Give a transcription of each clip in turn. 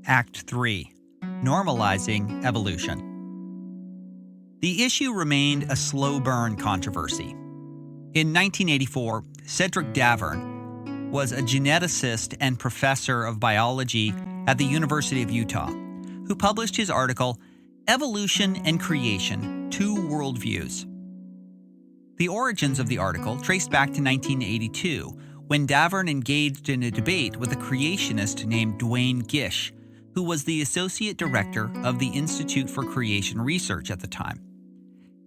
Act 3. Normalizing Evolution. The issue remained a slow burn controversy. In 1984, Cedric Davern was a geneticist and professor of biology at the University of Utah, who published his article, Evolution and Creation, Two Worldviews. The origins of the article traced back to 1982, when Davern engaged in a debate with a creationist named Duane Gish, who was the associate director of the Institute for Creation Research at the time.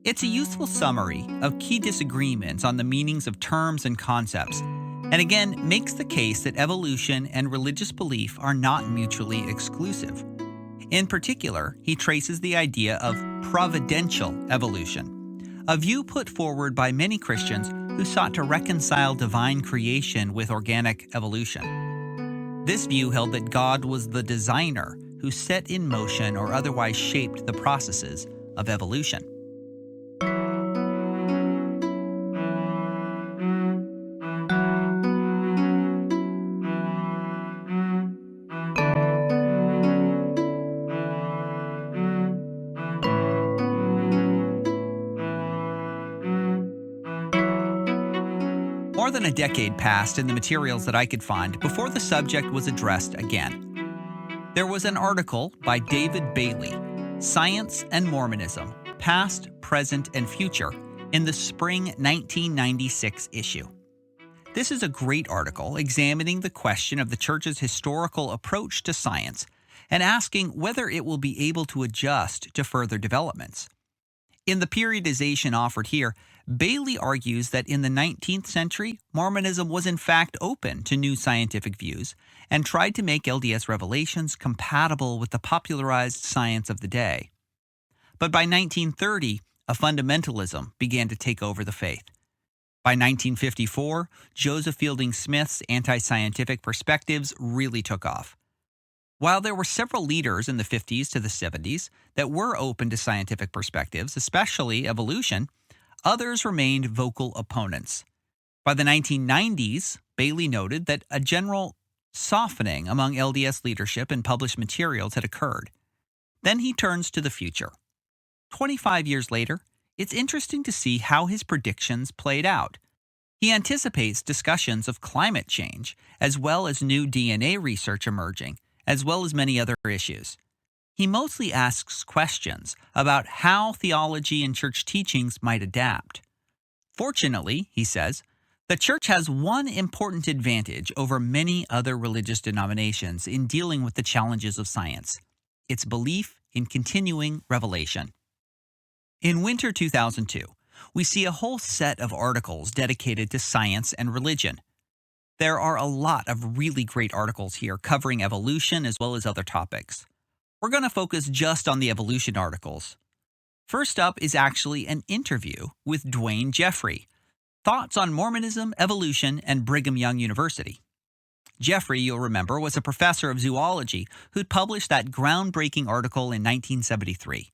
It's a useful summary of key disagreements on the meanings of terms and concepts, and again makes the case that evolution and religious belief are not mutually exclusive. In particular, he traces the idea of providential evolution, a view put forward by many Christians who sought to reconcile divine creation with organic evolution. This view held that God was the designer who set in motion or otherwise shaped the processes of evolution. More than a decade passed in the materials that I could find before the subject was addressed again. There was an article by David Bailey, Science and Mormonism, Past, Present, and Future, in the spring 1996 issue. This is a great article examining the question of the Church's historical approach to science and asking whether it will be able to adjust to further developments. In the periodization offered here, Bailey argues that in the 19th century, Mormonism was in fact open to new scientific views and tried to make LDS revelations compatible with the popularized science of the day. But by 1930, a fundamentalism began to take over the faith. By 1954, Joseph Fielding Smith's anti-scientific perspectives really took off. While there were several leaders in the 50s to the 70s that were open to scientific perspectives, especially evolution, others remained vocal opponents. By the 1990s, Bailey noted that a general softening among LDS leadership and published materials had occurred. Then he turns to the future. 25 years later, it's interesting to see how his predictions played out. He anticipates discussions of climate change, as well as new DNA research emerging, as well as many other issues. He mostly asks questions about how theology and church teachings might adapt. Fortunately, he says, the church has one important advantage over many other religious denominations in dealing with the challenges of science: its belief in continuing revelation. In winter 2002, we see a whole set of articles dedicated to science and religion. There are a lot of really great articles here covering evolution as well as other topics. We're going to focus just on the evolution articles. First up is actually an interview with Duane Jeffrey, Thoughts on Mormonism, Evolution, and Brigham Young University. Jeffrey, you'll remember, was a professor of zoology who'd published that groundbreaking article in 1973.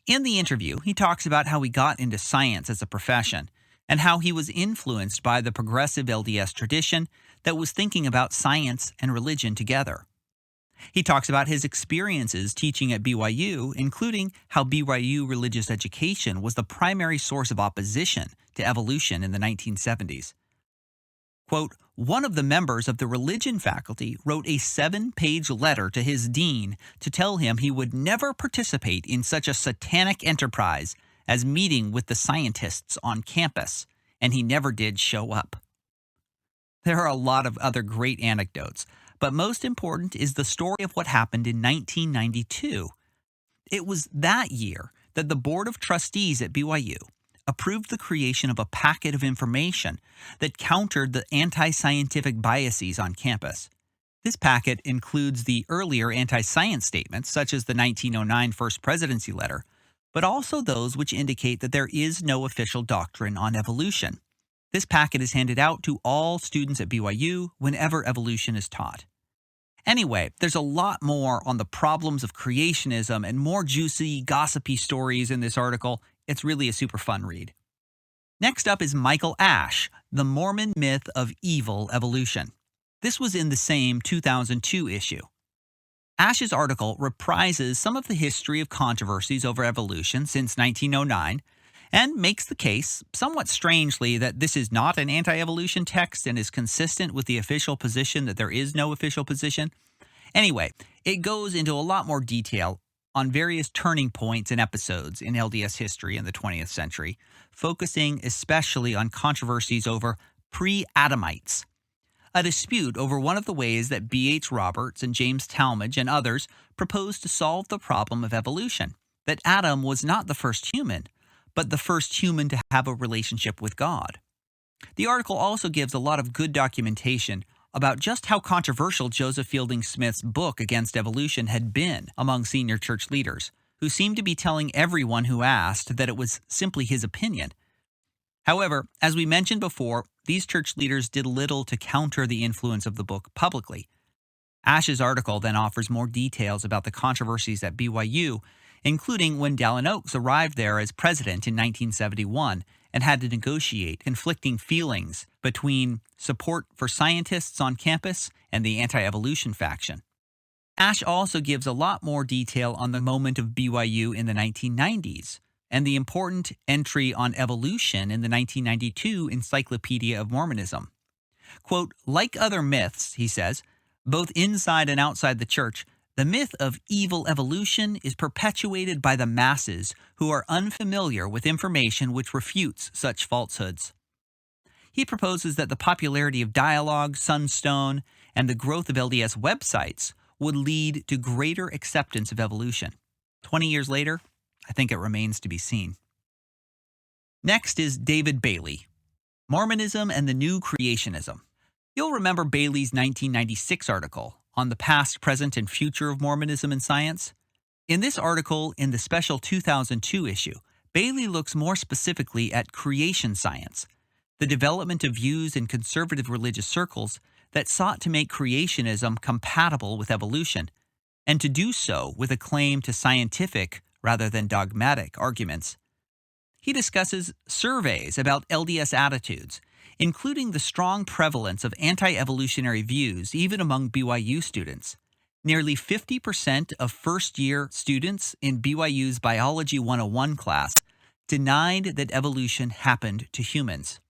In the interview, he talks about how he got into science as a profession and how he was influenced by the progressive LDS tradition that was thinking about science and religion together. He talks about his experiences teaching at BYU, including how BYU religious education was the primary source of opposition to evolution in the 1970s. Quote, one of the members of the religion faculty wrote a 7-page letter to his dean to tell him he would never participate in such a satanic enterprise as meeting with the scientists on campus, and he never did show up. There are a lot of other great anecdotes, but most important is the story of what happened in 1992. It was that year that the Board of Trustees at BYU approved the creation of a packet of information that countered the anti-scientific biases on campus. This packet includes the earlier anti-science statements, such as the 1909 First Presidency Letter, but also those which indicate that there is no official doctrine on evolution. This packet is handed out to all students at BYU whenever evolution is taught. Anyway, there's a lot more on the problems of creationism and more juicy, gossipy stories in this article. It's really a super fun read. Next up is Michael Ash, The Mormon Myth of Evil Evolution. This was in the same 2002 issue. Ash's article reprises some of the history of controversies over evolution since 1909 and makes the case, somewhat strangely, that this is not an anti-evolution text and is consistent with the official position that there is no official position. Anyway, it goes into a lot more detail on various turning points and episodes in LDS history in the 20th century, focusing especially on controversies over pre-Adamites, a dispute over one of the ways that B.H. Roberts and James Talmage and others proposed to solve the problem of evolution, that Adam was not the first human, but the first human to have a relationship with God. The article also gives a lot of good documentation about just how controversial Joseph Fielding Smith's book against evolution had been among senior church leaders, who seemed to be telling everyone who asked that it was simply his opinion. However, as we mentioned before, these church leaders did little to counter the influence of the book publicly. Ash's article then offers more details about the controversies at BYU, including when Dallin Oaks arrived there as president in 1971 and had to negotiate conflicting feelings between support for scientists on campus and the anti-evolution faction. Ash also gives a lot more detail on the moment of BYU in the 1990s and the important entry on evolution in the 1992 Encyclopedia of Mormonism. Quote, like other myths, he says, both inside and outside the church, the myth of evil evolution is perpetuated by the masses who are unfamiliar with information which refutes such falsehoods. He proposes that the popularity of Dialogue, Sunstone, and the growth of LDS websites would lead to greater acceptance of evolution. 20 years later, I think it remains to be seen. Next is David Bailey, Mormonism and the New Creationism. You'll remember Bailey's 1996 article on the past, present, and future of Mormonism and science. In this article, in the special 2002 issue, Bailey looks more specifically at creation science, the development of views in conservative religious circles that sought to make creationism compatible with evolution, and to do so with a claim to scientific rather than dogmatic arguments. He discusses surveys about LDS attitudes, including the strong prevalence of anti-evolutionary views even among BYU students. Nearly 50% of first-year students in BYU's Biology 101 class denied that evolution happened to humans.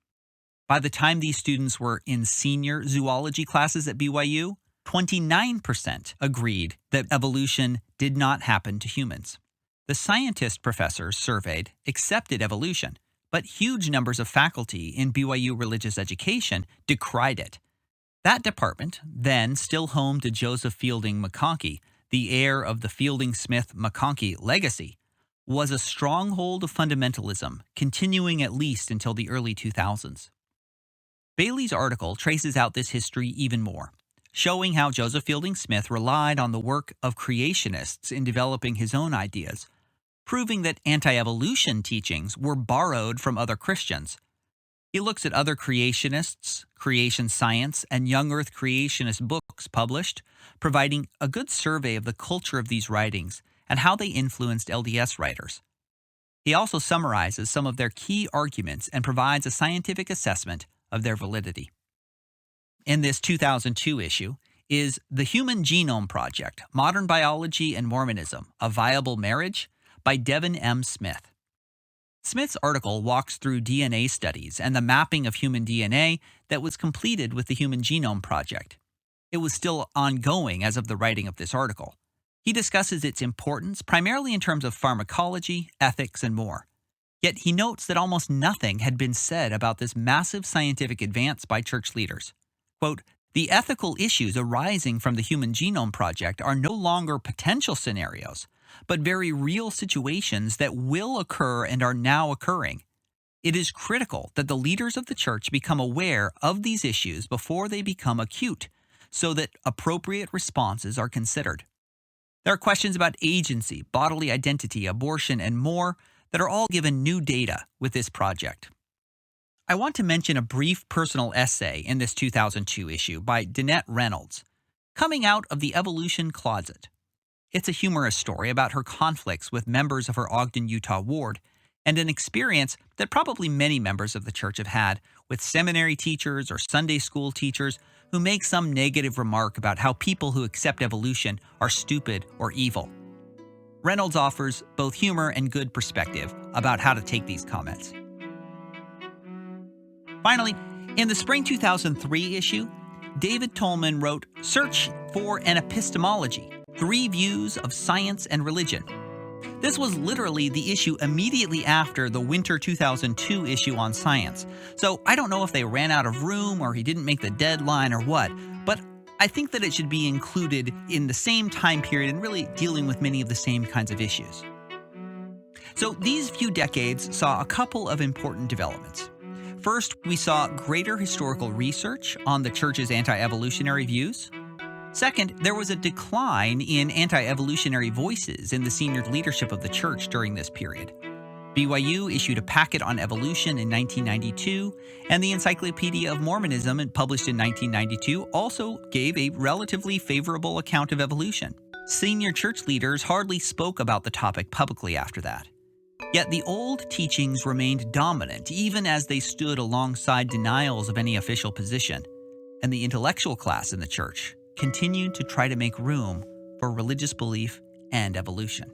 By the time these students were in senior zoology classes at BYU, 29% agreed that evolution did not happen to humans. The scientist professors surveyed accepted evolution, but huge numbers of faculty in BYU religious education decried it. That department, then still home to Joseph Fielding McConkie, the heir of the Fielding-Smith-McConkie legacy, was a stronghold of fundamentalism, continuing at least until the early 2000s. Bailey's article traces out this history even more, showing how Joseph Fielding Smith relied on the work of creationists in developing his own ideas, proving that anti-evolution teachings were borrowed from other Christians. He looks at other creationists, creation science, and young earth creationist books published, providing a good survey of the culture of these writings and how they influenced LDS writers. He also summarizes some of their key arguments and provides a scientific assessment of their validity. In this 2002 issue is The Human Genome Project, Modern Biology and Mormonism, A Viable Marriage? By Devin M. Smith. Smith's article walks through DNA studies and the mapping of human DNA that was completed with the Human Genome Project. It was still ongoing as of the writing of this article. He discusses its importance primarily in terms of pharmacology, ethics, and more. Yet he notes that almost nothing had been said about this massive scientific advance by church leaders. Quote, the ethical issues arising from the Human Genome Project are no longer potential scenarios, but very real situations that will occur and are now occurring. It is critical that the leaders of the church become aware of these issues before they become acute, so that appropriate responses are considered. There are questions about agency, bodily identity, abortion, and more that are all given new data with this project. I want to mention a brief personal essay in this 2002 issue by Danette Reynolds, Coming Out of the Evolution Closet. It's a humorous story about her conflicts with members of her Ogden, Utah ward, and an experience that probably many members of the church have had with seminary teachers or Sunday school teachers who make some negative remark about how people who accept evolution are stupid or evil. Reynolds offers both humor and good perspective about how to take these comments. Finally, in the spring 2003 issue, David Tolman wrote Search for an Epistemology, 3 Views of Science and Religion. This was literally the issue immediately after the winter 2002 issue on science. So I don't know if they ran out of room or he didn't make the deadline or what, but I think that it should be included in the same time period and really dealing with many of the same kinds of issues. So these few decades saw a couple of important developments. First, we saw greater historical research on the church's anti-evolutionary views. Second, there was a decline in anti-evolutionary voices in the senior leadership of the church during this period. BYU issued a packet on evolution in 1992, and the Encyclopedia of Mormonism, published in 1992, also gave a relatively favorable account of evolution. Senior church leaders hardly spoke about the topic publicly after that. Yet the old teachings remained dominant even as they stood alongside denials of any official position, and the intellectual class in the church continued to try to make room for religious belief and evolution.